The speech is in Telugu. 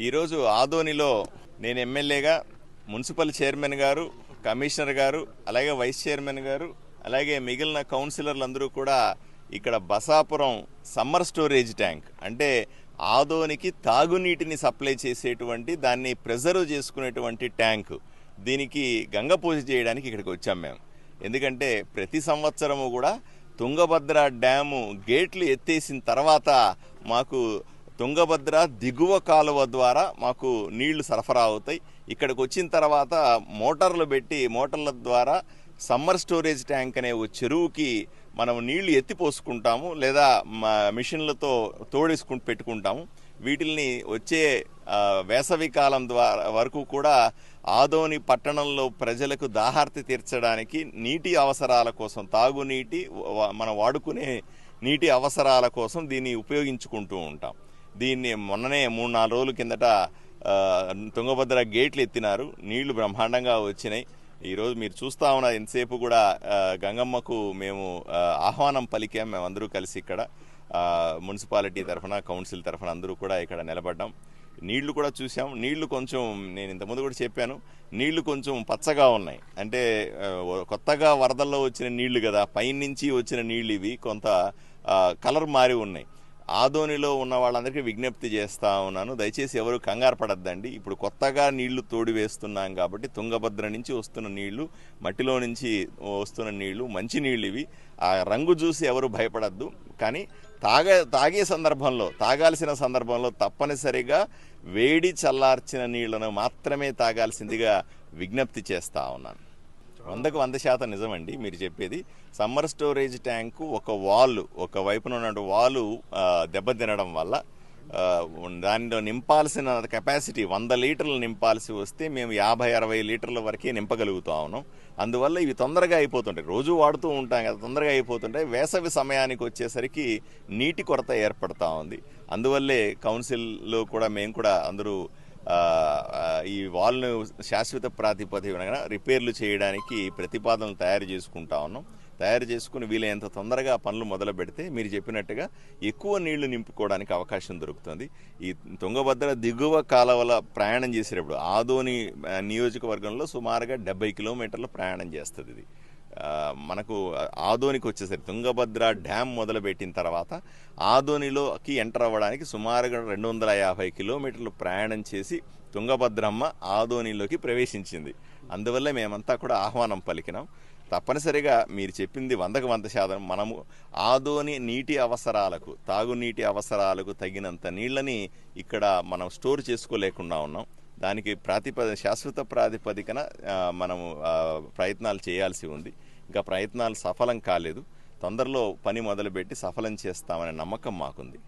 ఈరోజు ఆదోనిలో నేను ఎమ్మెల్యేగా మున్సిపల్ చైర్మన్ గారు, కమిషనర్ గారు, అలాగే వైస్ చైర్మన్ గారు, అలాగే మిగిలిన కౌన్సిలర్లందరూ కూడా ఇక్కడ బసాపురం సమ్మర్ స్టోరేజ్ ట్యాంక్ అంటే ఆదోనికి తాగునీటిని సప్లై చేసేటువంటి దాన్ని ప్రిజర్వ్ చేసుకునేటువంటి ట్యాంకు దీనికి గంగ పూజ చేయడానికి ఇక్కడికి వచ్చాం మేము. ఎందుకంటే ప్రతి సంవత్సరము కూడా తుంగభద్ర డ్యాము గేట్లు ఎత్తేసిన తర్వాత మాకు తుంగభద్ర దిగువ కాలువ ద్వారా మాకు నీళ్లు సరఫరా అవుతాయి. ఇక్కడికి వచ్చిన తర్వాత మోటార్లు పెట్టి మోటార్ల ద్వారా సమ్మర్ స్టోరేజ్ ట్యాంక్ అనే ఓ చెరువుకి మనం నీళ్లు ఎత్తిపోసుకుంటాము, లేదా మిషన్లతో తోడేసుకుంటూ పెట్టుకుంటాము. వీటిల్ని వచ్చే వేసవి కాలం ద్వారా వరకు కూడా ఆదోని పట్టణంలో ప్రజలకు దాహార్తి తీర్చడానికి నీటి అవసరాల కోసం, తాగునీటి మనం వాడుకునే నీటి అవసరాల కోసం దీన్ని ఉపయోగించుకుంటూ ఉంటాం. దీన్ని మొన్ననే 3-4 రోజుల కిందట తుంగభద్ర గేట్లు ఎత్తినారు, నీళ్లు బ్రహ్మాండంగా వచ్చినాయి. ఈరోజు మీరు చూస్తూ ఉన్నారు, ఎంతసేపు కూడా గంగమ్మకు మేము ఆహ్వానం పలికాం. మేమందరూ కలిసి ఇక్కడ మున్సిపాలిటీ తరఫున, కౌన్సిల్ తరఫున అందరూ కూడా ఇక్కడ నిలబడ్డాం. నీళ్లు కూడా చూసాం. నీళ్లు కొంచెం, నేను ఇంతకుముందు కూడా చెప్పాను, నీళ్లు కొంచెం పచ్చగా ఉన్నాయి. అంటే కొత్తగా వరదల్లో వచ్చిన నీళ్లు కదా, పైనుంచి వచ్చిన నీళ్ళు ఇవి కొంత కలర్ మారి ఉన్నాయి. ఆదోనిలో ఉన్న వాళ్ళందరికీ విజ్ఞప్తి చేస్తూ ఉన్నాను, దయచేసి ఎవరు కంగారు పడద్దండి. ఇప్పుడు కొత్తగా నీళ్లు తోడి వేస్తున్నాం కాబట్టి తుంగభద్ర నుంచి వస్తున్న నీళ్లు, మట్టిలో నుంచి వస్తున్న నీళ్లు మంచి నీళ్ళు ఇవి. ఆ రంగు చూసి ఎవరు భయపడద్దు. కానీ తాగే సందర్భంలో, తాగాల్సిన సందర్భంలో తప్పనిసరిగా వేడి చల్లార్చిన నీళ్లను మాత్రమే తాగాల్సిందిగా విజ్ఞప్తి చేస్తూ ఉన్నాను. 100% నిజమండి మీరు చెప్పేది. సమ్మర్ స్టోరేజ్ ట్యాంకు ఒక వైపున ఉన్న వాలు దెబ్బతినడం వల్ల దానిలో నింపాల్సిన కెపాసిటీ 100 లీటర్లు నింపాల్సి వస్తే మేము 50-60 లీటర్ల వరకే నింపగలుగుతా ఉన్నాం. అందువల్ల ఇవి తొందరగా అయిపోతుంటాయి. రోజు వాడుతూ ఉంటాం కదా, తొందరగా అయిపోతుంటాయి. వేసవి సమయానికి వచ్చేసరికి నీటి కొరత ఏర్పడతా ఉంది. అందువల్లే కౌన్సిల్లో కూడా మేము కూడా అందరూ ఈ వాల్ను శాశ్వత ప్రాతిపదికన రిపేర్లు చేయడానికి ప్రతిపాదనలు తయారు చేసుకుంటా ఉన్నాం. తయారు చేసుకుని వీలైనంత తొందరగా పనులు మొదలు పెడితే మీరు చెప్పినట్టుగా ఎక్కువ నీళ్లు నింపుకోవడానికి అవకాశం దొరుకుతుంది. ఈ తుంగభద్ర దిగువ కాలువల ప్రయాణం చేసేటప్పుడు ఆదోని నియోజకవర్గంలో సుమారుగా 70 కిలోమీటర్ల ప్రయాణం చేస్తుంది. ఇది మనకు ఆదోనికి వచ్చేసరికి తుంగభద్ర డ్యామ్ మొదలుపెట్టిన తర్వాత ఆదోనిలోకి ఎంటర్ అవ్వడానికి సుమారుగా 250 కిలోమీటర్లు ప్రయాణం చేసి తుంగభద్రమ్మ ఆదోనిలోకి ప్రవేశించింది. అందువల్ల మేమంతా కూడా ఆహ్వానం పలికినాం. తప్పనిసరిగా మీరు చెప్పింది 100% మనము ఆదోని నీటి అవసరాలకు, తాగునీటి అవసరాలకు తగినంత నీళ్ళని ఇక్కడ మనం స్టోర్ చేసుకోలేకుండా ఉన్నాం. దానికి శాశ్వత ప్రాతిపదికన మనము ప్రయత్నాలు చేయాల్సి ఉంది. ఇంకా ప్రయత్నాలు సఫలం కాలేదు. తొందరలో పని మొదలుపెట్టి సఫలం చేస్తామనే నమ్మకం మాకుంది.